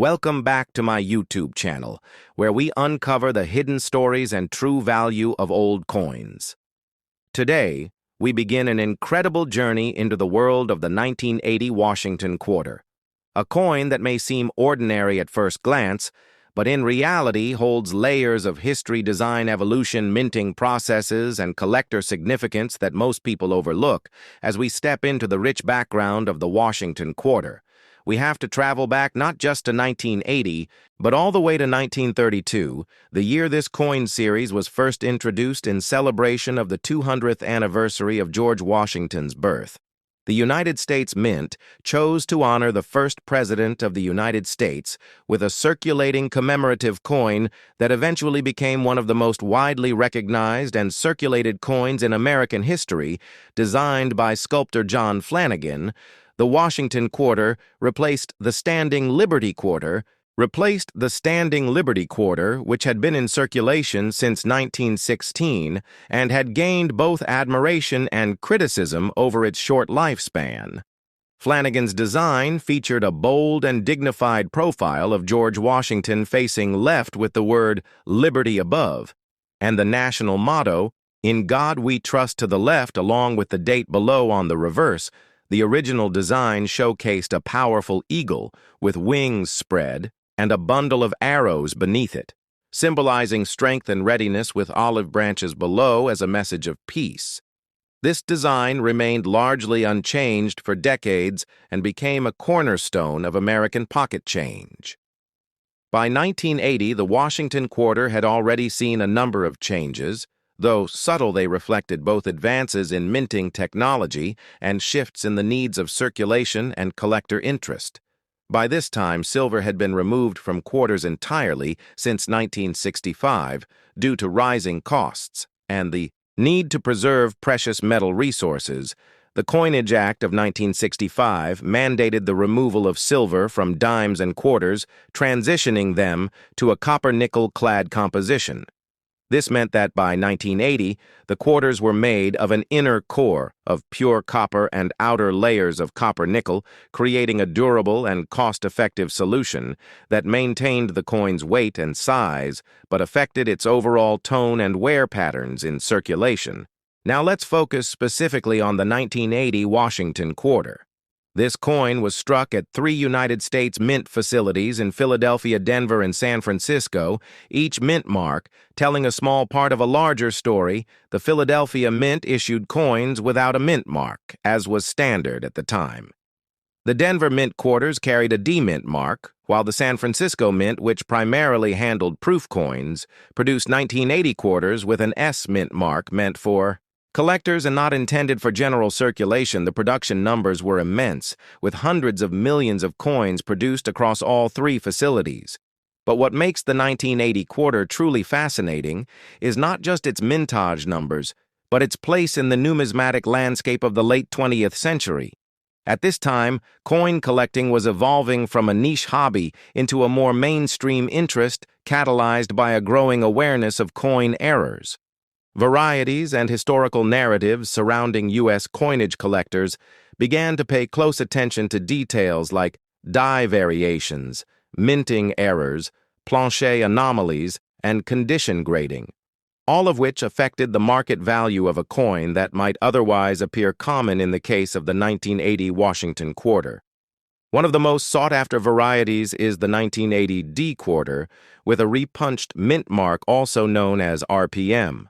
Welcome back to my YouTube channel, where we uncover the hidden stories and true value of old coins. Today, we begin an incredible journey into the world of the 1980 Washington quarter, a coin that may seem ordinary at first glance, but in reality holds layers of history, design, evolution, minting processes, and collector significance that most people overlook. As we step into the rich background of the Washington quarter, we have to travel back not just to 1980, but all the way to 1932, the year this coin series was first introduced in celebration of the 200th anniversary of George Washington's birth. The United States Mint chose to honor the first president of the United States with a circulating commemorative coin that eventually became one of the most widely recognized and circulated coins in American history. Designed by sculptor John Flanagan, the Washington quarter replaced the Standing Liberty quarter, which had been in circulation since 1916 and had gained both admiration and criticism over its short lifespan. Flanagan's design featured a bold and dignified profile of George Washington facing left with the word "Liberty" above, and the national motto, "In God We Trust," to the left, along with the date below on the reverse. The original design showcased a powerful eagle with wings spread and a bundle of arrows beneath it, symbolizing strength and readiness, with olive branches below as a message of peace. This design remained largely unchanged for decades and became a cornerstone of American pocket change. By 1980, the Washington quarter had already seen a number of changes. Though subtle, they reflected both advances in minting technology and shifts in the needs of circulation and collector interest. By this time, silver had been removed from quarters entirely since 1965 due to rising costs and the need to preserve precious metal resources. The Coinage Act of 1965 mandated the removal of silver from dimes and quarters, transitioning them to a copper-nickel-clad composition. This meant that by 1980, the quarters were made of an inner core of pure copper and outer layers of copper-nickel, creating a durable and cost-effective solution that maintained the coin's weight and size, but affected its overall tone and wear patterns in circulation. Now let's focus specifically on the 1980 Washington quarter. This coin was struck at 3 United States Mint facilities in Philadelphia, Denver, and San Francisco, each mint mark telling a small part of a larger story. The Philadelphia Mint issued coins without a mint mark, as was standard at the time. The Denver Mint quarters carried a D-mint mark, while the San Francisco Mint, which primarily handled proof coins, produced 1980 quarters with an S mint mark meant for collectors and not intended for general circulation. The production numbers were immense, with hundreds of millions of coins produced across all 3 facilities. But what makes the 1980 quarter truly fascinating is not just its mintage numbers, but its place in the numismatic landscape of the late 20th century. At this time, coin collecting was evolving from a niche hobby into a more mainstream interest, catalyzed by a growing awareness of coin errors. Varieties and historical narratives surrounding U.S. coinage collectors began to pay close attention to details like die variations, minting errors, plancher anomalies, and condition grading, all of which affected the market value of a coin that might otherwise appear common in the case of the 1980 Washington quarter. One of the most sought-after varieties is the 1980 D quarter, with a repunched mint mark, also known as RPM.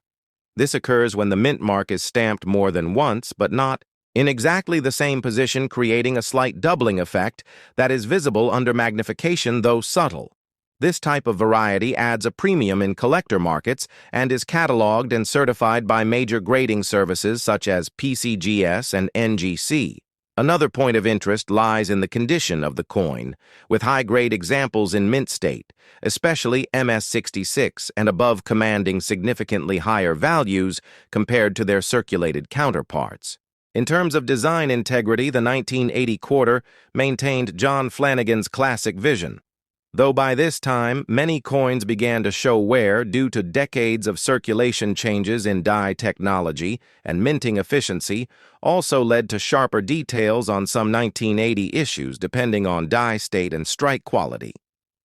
This occurs when the mint mark is stamped more than once, but not in exactly the same position, creating a slight doubling effect that is visible under magnification, though subtle. This type of variety adds a premium in collector markets and is cataloged and certified by major grading services such as PCGS and NGC. Another point of interest lies in the condition of the coin, with high-grade examples in mint state, especially MS-66 and above, commanding significantly higher values compared to their circulated counterparts. In terms of design integrity, the 1980 quarter maintained John Flanagan's classic vision. Though by this time, many coins began to show wear due to decades of circulation changes in die technology, and minting efficiency also led to sharper details on some 1980 issues depending on die state and strike quality.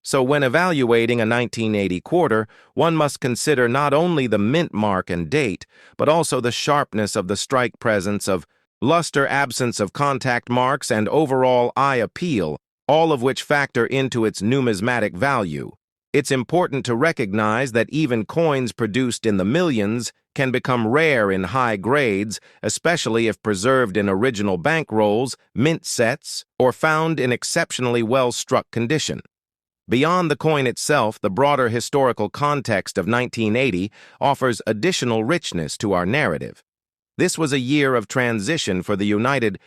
So when evaluating a 1980 quarter, one must consider not only the mint mark and date, but also the sharpness of the strike presence of luster, absence of contact marks, and overall eye appeal, all of which factor into its numismatic value. It's important to recognize that even coins produced in the millions can become rare in high grades, especially if preserved in original bankrolls, mint sets, or found in exceptionally well-struck condition. Beyond the coin itself, the broader historical context of 1980 offers additional richness to our narrative. This was a year of transition for the United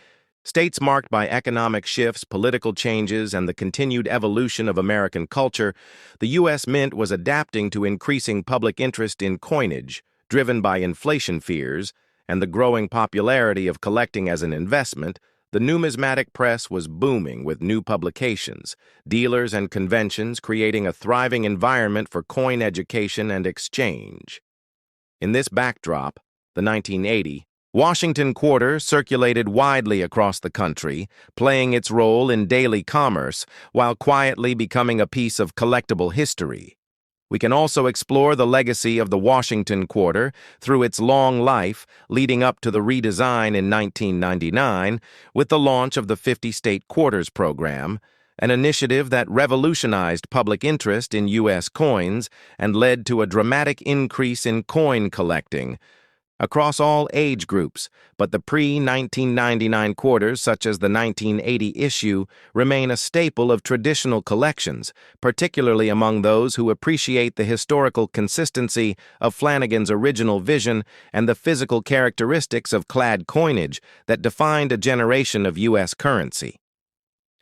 States marked by economic shifts, political changes, and the continued evolution of American culture. The U.S. Mint was adapting to increasing public interest in coinage, driven by inflation fears, and the growing popularity of collecting as an investment. The numismatic press was booming with new publications, dealers and conventions creating a thriving environment for coin education and exchange. In this backdrop, the 1980 Washington quarter circulated widely across the country, playing its role in daily commerce while quietly becoming a piece of collectible history. We can also explore the legacy of the Washington quarter through its long life, leading up to the redesign in 1999 with the launch of the 50-state quarters program, an initiative that revolutionized public interest in U.S. coins and led to a dramatic increase in coin collecting across all age groups, but the pre-1999 quarters, such as the 1980 issue, remain a staple of traditional collections, particularly among those who appreciate the historical consistency of Flanagan's original vision and the physical characteristics of clad coinage that defined a generation of U.S. currency.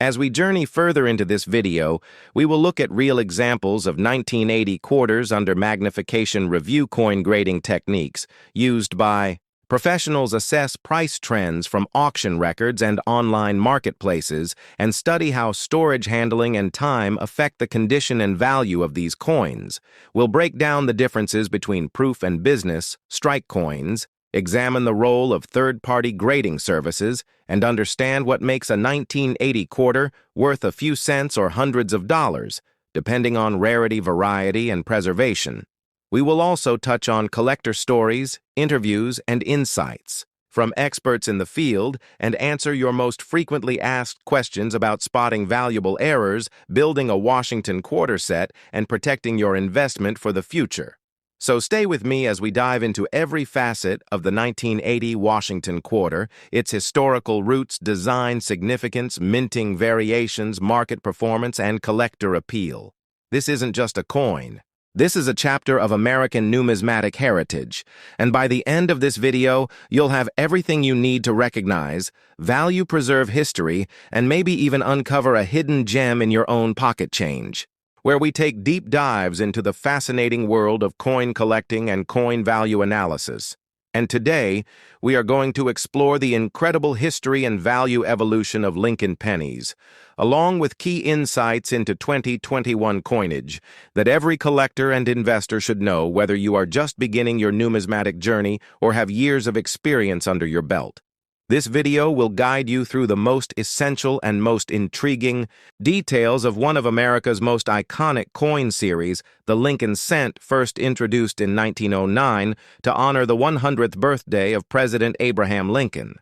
As we journey further into this video, we will look at real examples of 1980 quarters under magnification review coin grading techniques used by professionals. Assess price trends from auction records and online marketplaces and study how storage, handling, and time affect the condition and value of these coins. We'll break down the differences between proof and business, strike coins, examine the role of third-party grading services, and understand what makes a 1980 quarter worth a few cents or hundreds of dollars, depending on rarity, variety, and preservation. We will also touch on collector stories, interviews, and insights from experts in the field and answer your most frequently asked questions about spotting valuable errors, building a Washington quarter set, and protecting your investment for the future. So stay with me as we dive into every facet of the 1980 Washington quarter, its historical roots, design significance, minting variations, market performance, and collector appeal. This isn't just a coin. This is a chapter of American numismatic heritage, and by the end of this video, you'll have everything you need to recognize, value, preserve history, and maybe even uncover a hidden gem in your own pocket change, where we take deep dives into the fascinating world of coin collecting and coin value analysis. And today, we are going to explore the incredible history and value evolution of Lincoln pennies, along with key insights into 2021 coinage that every collector and investor should know, whether you are just beginning your numismatic journey or have years of experience under your belt. This video will guide you through the most essential and most intriguing details of one of America's most iconic coin series, the Lincoln cent, first introduced in 1909 to honor the 100th birthday of President Abraham Lincoln.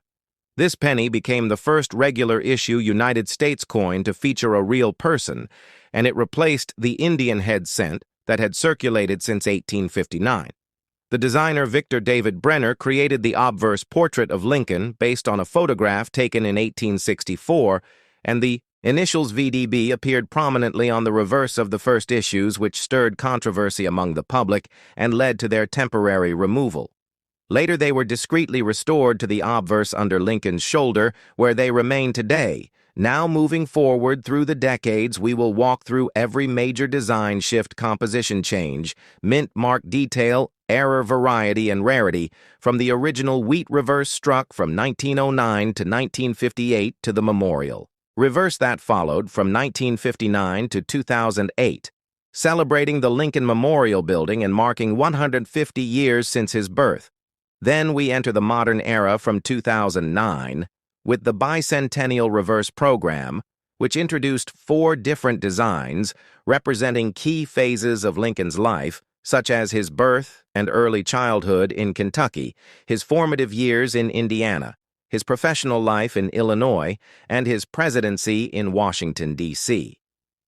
This penny became the first regular issue United States coin to feature a real person, and it replaced the Indian head cent that had circulated since 1859. The designer Victor David Brenner created the obverse portrait of Lincoln based on a photograph taken in 1864, and the initials VDB appeared prominently on the reverse of the first issues, which stirred controversy among the public and led to their temporary removal. Later, they were discreetly restored to the obverse under Lincoln's shoulder, where they remain today. Now, moving forward through the decades, we will walk through every major design shift, composition change, mint mark detail, error, variety, and rarity, from the original wheat reverse struck from 1909 to 1958 to the memorial reverse that followed from 1959 to 2008, celebrating the Lincoln Memorial Building and marking 150 years since his birth. Then we enter the modern era from 2009, with the Bicentennial reverse program, which introduced 4 different designs representing key phases of Lincoln's life, such as his birth and early childhood in Kentucky, his formative years in Indiana, his professional life in Illinois, and his presidency in Washington, D.C.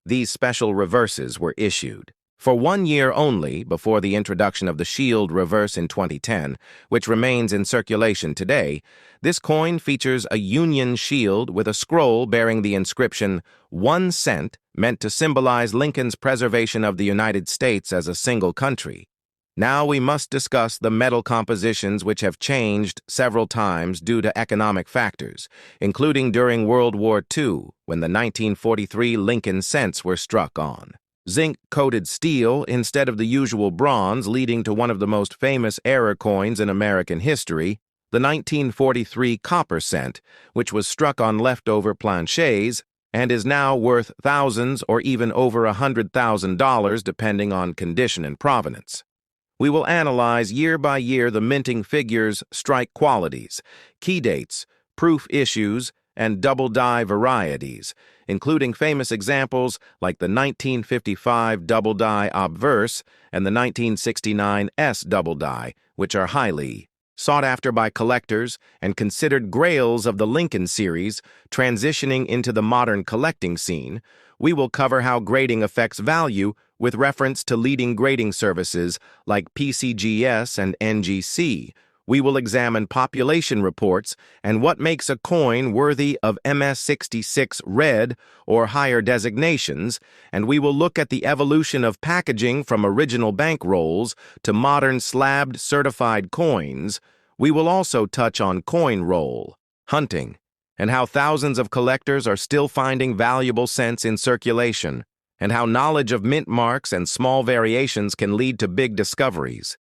These special reverses were issued for 1 year only before the introduction of the Shield reverse in 2010, which remains in circulation today. This coin features a Union shield with a scroll bearing the inscription 1 cent, meant to symbolize Lincoln's preservation of the United States as a single country. Now we must discuss the metal compositions, which have changed several times due to economic factors, including during World War II, when the 1943 Lincoln cents were struck on zinc-coated steel instead of the usual bronze, leading to one of the most famous error coins in American history, the 1943 copper cent, which was struck on leftover planchets and is now worth thousands or even over $100,000 depending on condition and provenance. We will analyze year by year the minting figure's strike qualities, key dates, proof issues, and double die varieties, including famous examples like the 1955 double die obverse and the 1969 S double die, which are highly sought after by collectors and considered grails of the Lincoln series. Transitioning into the modern collecting scene, we will cover how grading affects value with reference to leading grading services like PCGS and NGC. We will examine population reports and what makes a coin worthy of MS-66 red or higher designations, and we will look at the evolution of packaging from original bank rolls to modern slabbed certified coins. We will also touch on coin roll hunting and how thousands of collectors are still finding valuable cents in circulation, and how knowledge of mint marks and small variations can lead to big discoveries.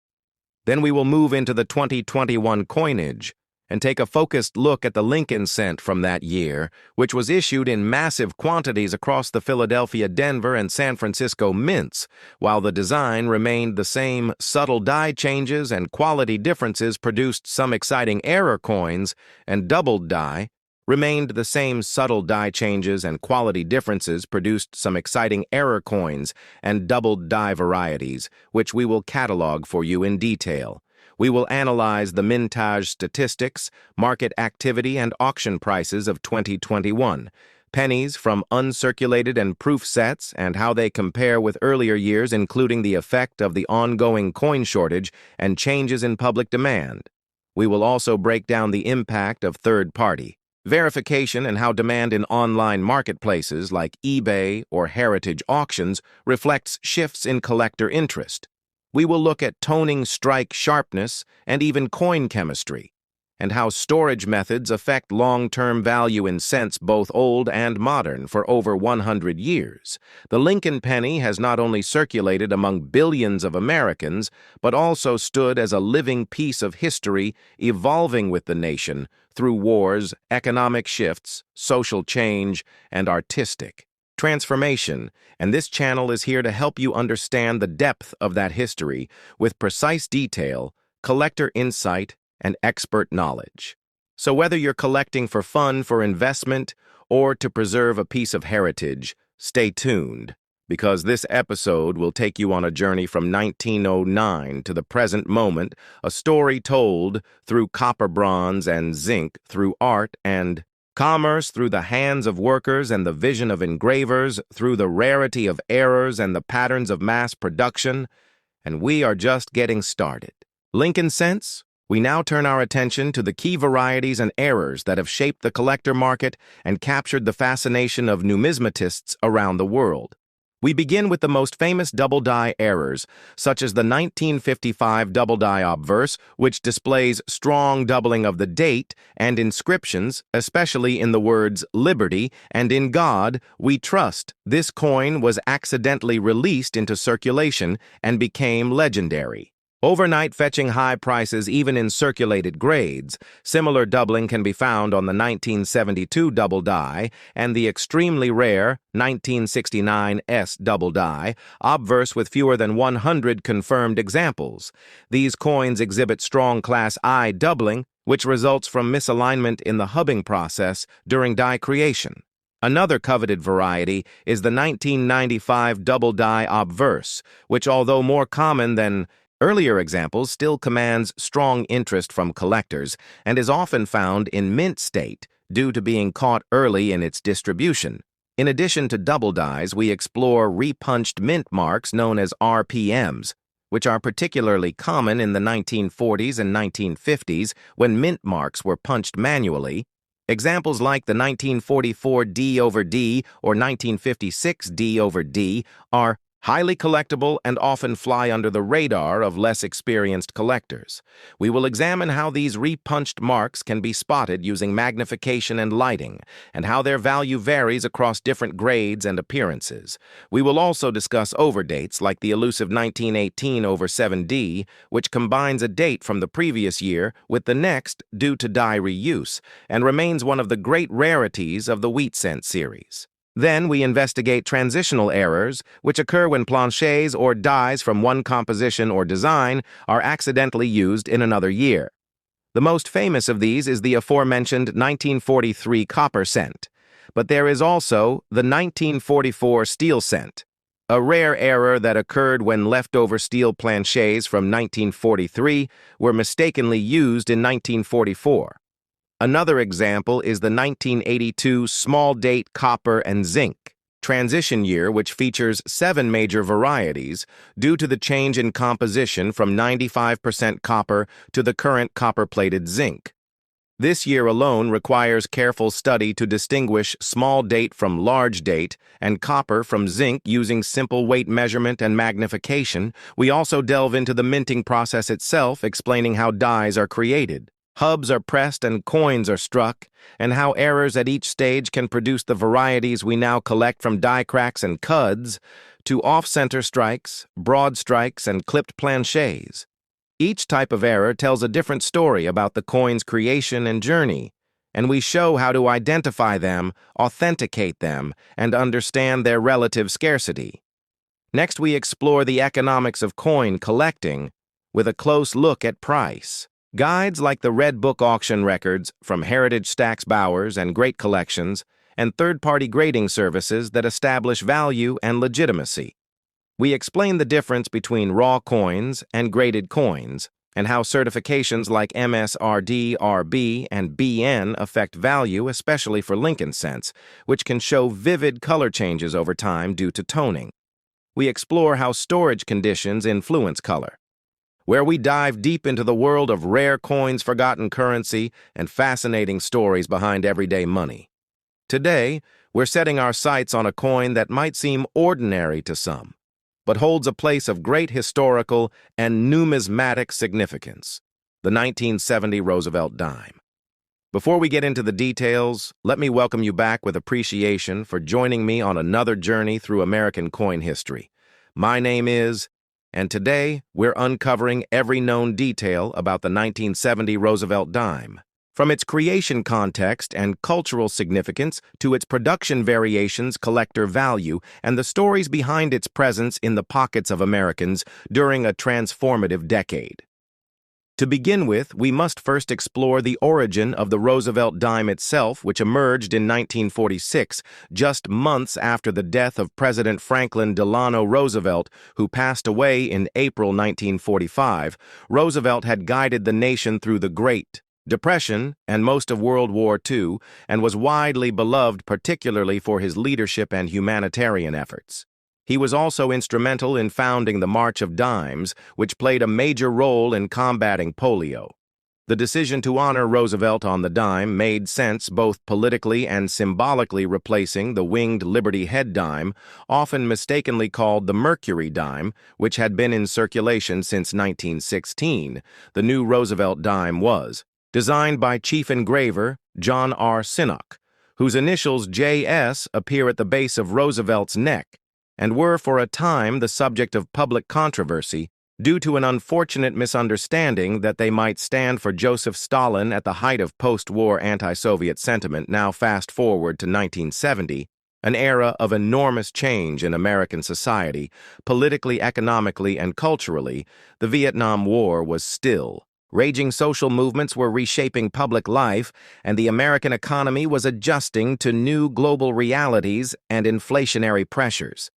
Then we will move into the 2021 coinage and take a focused look at the Lincoln cent from that year, which was issued in massive quantities across the Philadelphia, Denver, and San Francisco mints. While the design remained the same, subtle die changes and quality differences produced some exciting error coins, and doubled die remained the same. Subtle die changes and quality differences produced some exciting error coins and doubled die varieties, which we will catalog for you in detail. We will analyze the mintage statistics, market activity, and auction prices of 2021, pennies from uncirculated and proof sets, and how they compare with earlier years, including the effect of the ongoing coin shortage and changes in public demand. We will also break down the impact of third-party verification and how demand in online marketplaces like eBay or heritage auctions reflects shifts in collector interest. We will look at toning strike sharpness and even coin chemistry, and how storage methods affect long-term value in cents, both old and modern, for over 100 years. The Lincoln penny has not only circulated among billions of Americans, but also stood as a living piece of history, evolving with the nation through wars, economic shifts, social change, and artistic transformation. And this channel is here to help you understand the depth of that history with precise detail, collector insight, and expert knowledge. So whether you're collecting for fun, for investment, or to preserve a piece of heritage, stay tuned, because this episode will take you on a journey from 1909 to the present moment, a story told through copper, bronze, and zinc, through art and commerce, through the hands of workers and the vision of engravers, through the rarity of errors and the patterns of mass production, and we are just getting started. Lincoln cents? We now turn our attention to the key varieties and errors that have shaped the collector market and captured the fascination of numismatists around the world. We begin with the most famous double die errors, such as the 1955 double die obverse, which displays strong doubling of the date and inscriptions, especially in the words "Liberty" and "In God We Trust." This coin was accidentally released into circulation and became legendary, overnight fetching high prices even in circulated grades. Similar doubling can be found on the 1972 double die and the extremely rare 1969 S double die, obverse with fewer than 100 confirmed examples. These coins exhibit strong class I doubling, which results from misalignment in the hubbing process during die creation. Another coveted variety is the 1995 double die obverse, which, although more common than earlier examples, still commands strong interest from collectors and is often found in mint state due to being caught early in its distribution. In addition to double dies, we explore repunched mint marks known as RPMs, which are particularly common in the 1940s and 1950s when mint marks were punched manually. Examples like the 1944 D over D or 1956 D over D are highly collectible and often fly under the radar of less experienced collectors. We will examine how these repunched marks can be spotted using magnification and lighting, and how their value varies across different grades and appearances. We will also discuss overdates like the elusive 1918 over 7D, which combines a date from the previous year with the next due to die reuse, and remains one of the great rarities of the wheat cent series. Then we investigate transitional errors, which occur when planchets or dies from one composition or design are accidentally used in another year. The most famous of these is the aforementioned 1943 copper cent, but there is also the 1944 steel cent, a rare error that occurred when leftover steel planchets from 1943 were mistakenly used in 1944. Another example is the 1982 small date copper and zinc transition year, which features 7 major varieties due to the change in composition from 95% copper to the current copper-plated zinc. This year alone requires careful study to distinguish small date from large date and copper from zinc using simple weight measurement and magnification. We also delve into the minting process itself, explaining how dies are created, hubs are pressed and coins are struck, and how errors at each stage can produce the varieties we now collect, from die cracks and cuds to off-center strikes, broad strikes, and clipped planchets. Each type of error tells a different story about the coin's creation and journey, and we show how to identify them, authenticate them, and understand their relative scarcity. Next, we explore the economics of coin collecting with a close look at price. Guides like the Red Book auction records from Heritage Stacks Bowers and Great Collections, and third-party grading services that establish value and legitimacy. We explain the difference between raw coins and graded coins, and how certifications like MSRD, RB, and BN affect value, especially for Lincoln cents, which can show vivid color changes over time due to toning. We explore how storage conditions influence color, where we dive deep into the world of rare coins, forgotten currency, and fascinating stories behind everyday money. Today, we're setting our sights on a coin that might seem ordinary to some, but holds a place of great historical and numismatic significance: the 1970 Roosevelt dime. Before we get into the details, let me welcome you back with appreciation for joining me on another journey through American coin history. My name is, and today, we're uncovering every known detail about the 1970 Roosevelt dime, from its creation context and cultural significance to its production variations, collector value, and the stories behind its presence in the pockets of Americans during a transformative decade. To begin with, we must first explore the origin of the Roosevelt dime itself, which emerged in 1946, just months after the death of President Franklin Delano Roosevelt, who passed away in April 1945. Roosevelt had guided the nation through the Great Depression and most of World War II, and was widely beloved particularly for his leadership and humanitarian efforts. He was also instrumental in founding the March of Dimes, which played a major role in combating polio. The decision to honor Roosevelt on the dime made sense both politically and symbolically, replacing the winged Liberty head dime, often mistakenly called the Mercury dime, which had been in circulation since 1916. The new Roosevelt dime was designed by Chief Engraver John R. Sinnock, whose initials JS appear at the base of Roosevelt's neck, and were for a time the subject of public controversy due to an unfortunate misunderstanding that they might stand for Joseph Stalin at the height of post-war anti-Soviet sentiment. Now fast forward to 1970, an era of enormous change in American society, politically, economically, and culturally. The Vietnam War was still Raging social movements were reshaping public life, and the American economy was adjusting to new global realities and inflationary pressures.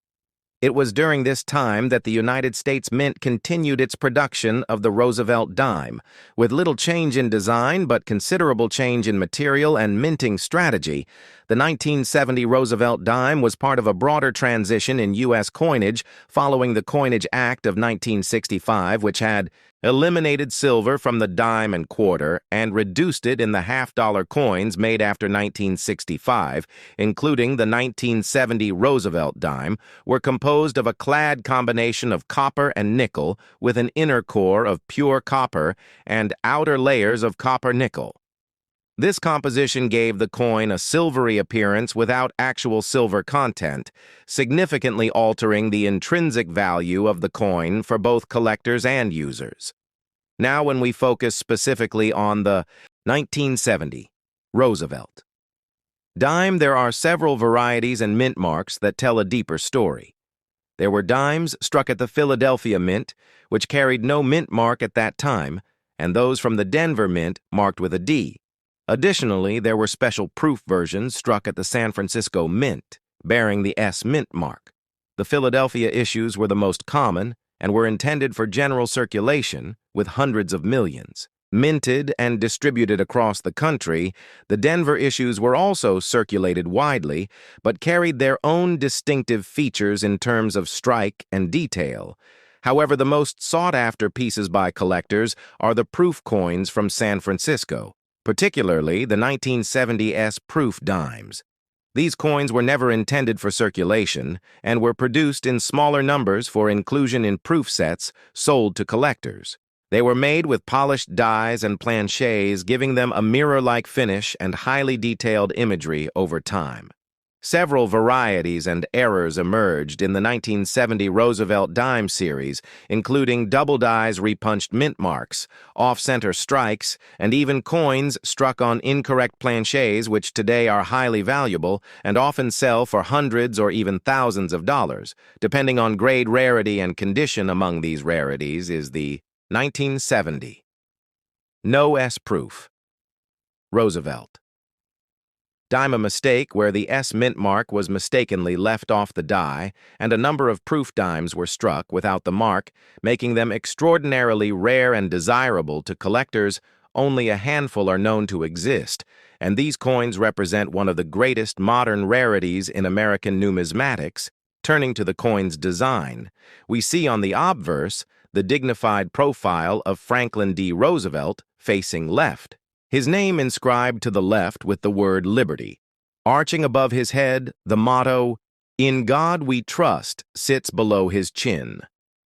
It was during this time that the United States Mint continued its production of the Roosevelt dime, with little change in design but considerable change in material and minting strategy. The 1970 Roosevelt dime was part of a broader transition in U.S. coinage following the Coinage Act of 1965, which had eliminated silver from the dime and quarter and reduced it in the half-dollar coins made after 1965, including the 1970 Roosevelt dime, were composed of a clad combination of copper and nickel with an inner core of pure copper and outer layers of copper-nickel. This composition gave the coin a silvery appearance without actual silver content, significantly altering the intrinsic value of the coin for both collectors and users. Now, when we focus specifically on the 1970 Roosevelt dime, there are several varieties and mint marks that tell a deeper story. There were dimes struck at the Philadelphia Mint, which carried no mint mark at that time, and those from the Denver Mint marked with a D. Additionally, there were special proof versions struck at the San Francisco Mint, bearing the S mint mark. The Philadelphia issues were the most common and were intended for general circulation, with hundreds of millions. Minted and distributed across the country, the Denver issues were also circulated widely, but carried their own distinctive features in terms of strike and detail. However, the most sought-after pieces by collectors are the proof coins from San Francisco, particularly the 1970 S proof dimes. These coins were never intended for circulation and were produced in smaller numbers for inclusion in proof sets sold to collectors. They were made with polished dies and planchets, giving them a mirror-like finish and highly detailed imagery over time. Several varieties and errors emerged in the 1970 Roosevelt dime series, including double dies repunched mint marks, off-center strikes, and even coins struck on incorrect planchets, which today are highly valuable and often sell for hundreds or even thousands of dollars. Depending on grade, rarity, and condition, among these rarities is the 1970 No S proof Roosevelt dime, a mistake where the S mint mark was mistakenly left off the die, and a number of proof dimes were struck without the mark, making them extraordinarily rare and desirable to collectors. Only a handful are known to exist, and these coins represent one of the greatest modern rarities in American numismatics. Turning to the coin's design, we see on the obverse the dignified profile of Franklin D. Roosevelt facing left, his name inscribed to the left with the word Liberty. Arching above his head, the motto, "In God We Trust," sits below his chin.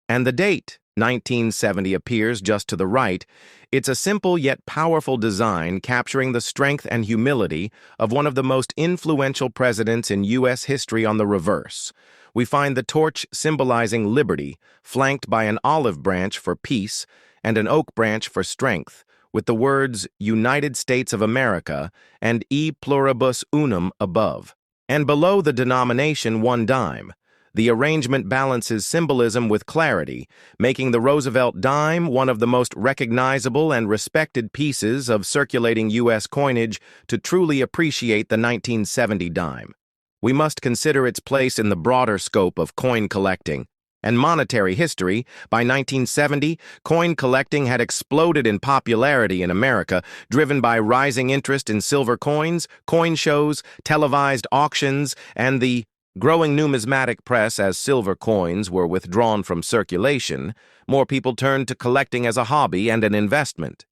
And the date, 1970, appears just to the right. It's a simple yet powerful design capturing the strength and humility of one of the most influential presidents in U.S. history. On the reverse, we find the torch symbolizing liberty, flanked by an olive branch for peace and an oak branch for strength, with the words United States of America and E pluribus unum above. And below the denomination, one dime. The arrangement balances symbolism with clarity, making the Roosevelt dime one of the most recognizable and respected pieces of circulating U.S. coinage. To truly appreciate the 1970 dime, we must consider its place in the broader scope of coin collecting and monetary history. By 1970, coin collecting had exploded in popularity in America, driven by rising interest in silver coins, coin shows, televised auctions, and the growing numismatic press. As silver coins were withdrawn from circulation, more people turned to collecting as a hobby and an investment.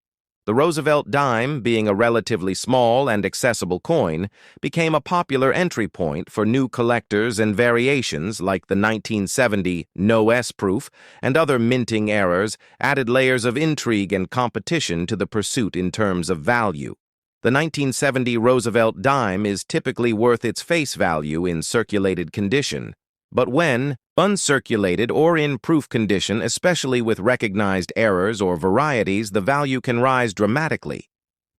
The Roosevelt dime, being a relatively small and accessible coin, became a popular entry point for new collectors, and variations like the 1970 No S proof and other minting errors added layers of intrigue and competition to the pursuit in terms of value. The 1970 Roosevelt dime is typically worth its face value in circulated condition, but when uncirculated or in proof condition, especially with recognized errors or varieties, the value can rise dramatically.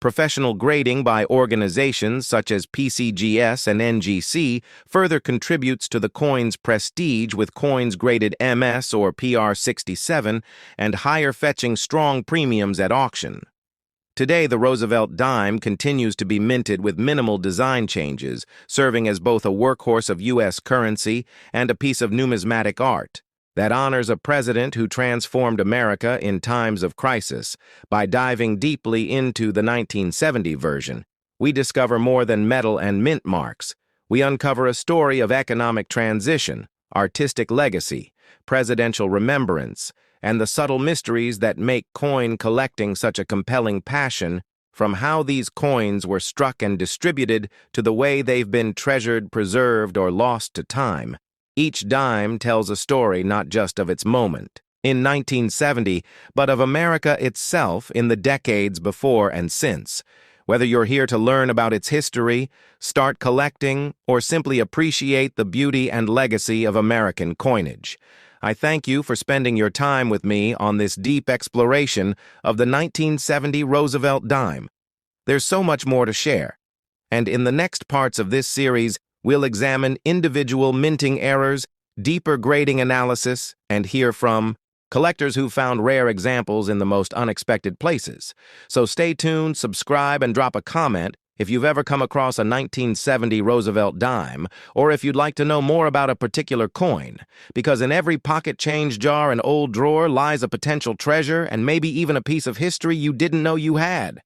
Professional grading by organizations such as PCGS and NGC further contributes to the coin's prestige, with coins graded MS or PR67 and higher fetching strong premiums at auction. Today, the Roosevelt dime continues to be minted with minimal design changes, serving as both a workhorse of U.S. currency and a piece of numismatic art that honors a president who transformed America in times of crisis. By diving deeply into the 1970 version, we discover more than metal and mint marks. We uncover a story of economic transition, artistic legacy, presidential remembrance, and the subtle mysteries that make coin collecting such a compelling passion, from how these coins were struck and distributed to the way they've been treasured, preserved, or lost to time. Each dime tells a story not just of its moment, in 1970, but of America itself in the decades before and since. Whether you're here to learn about its history, start collecting, or simply appreciate the beauty and legacy of American coinage, I thank you for spending your time with me on this deep exploration of the 1970 Roosevelt dime. There's so much more to share, and in the next parts of this series, we'll examine individual minting errors, deeper grading analysis, and hear from collectors who found rare examples in the most unexpected places. So stay tuned, subscribe, and drop a comment if you've ever come across a 1970 Roosevelt dime, or if you'd like to know more about a particular coin, because in every pocket change jar and old drawer lies a potential treasure and maybe even a piece of history you didn't know you had.